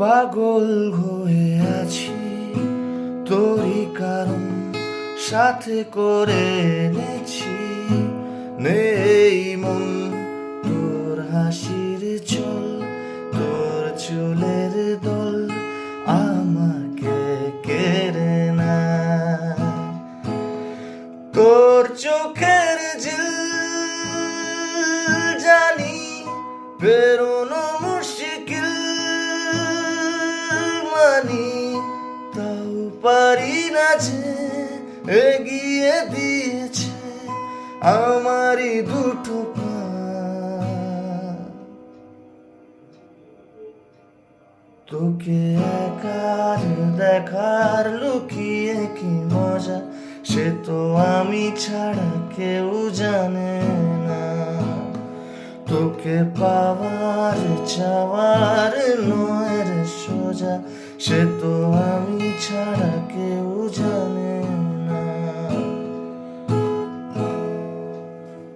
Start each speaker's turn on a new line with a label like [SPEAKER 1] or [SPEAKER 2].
[SPEAKER 1] পাগল হয়ে আছি তোরই কারণ সাথে করে এনেছি, নেই মন তোর হাসির চল, তোর চুলের দল আমাকে কেড়ে না, তোর চোখের ঝিল জানি বেরোনো মুশকিল, মানি তাও পারি না যে এগিয়ে দিয়েছে আমারই দুটো পা। তোকে একার দেখার লুকিয়ে কি মজা, সে তো আমি ছাড়া কেউ জানে না। তোকে পাওয়ার চাওয়ার নয় রে সোজা, সে তো আমি ছাড়া কেউ জানে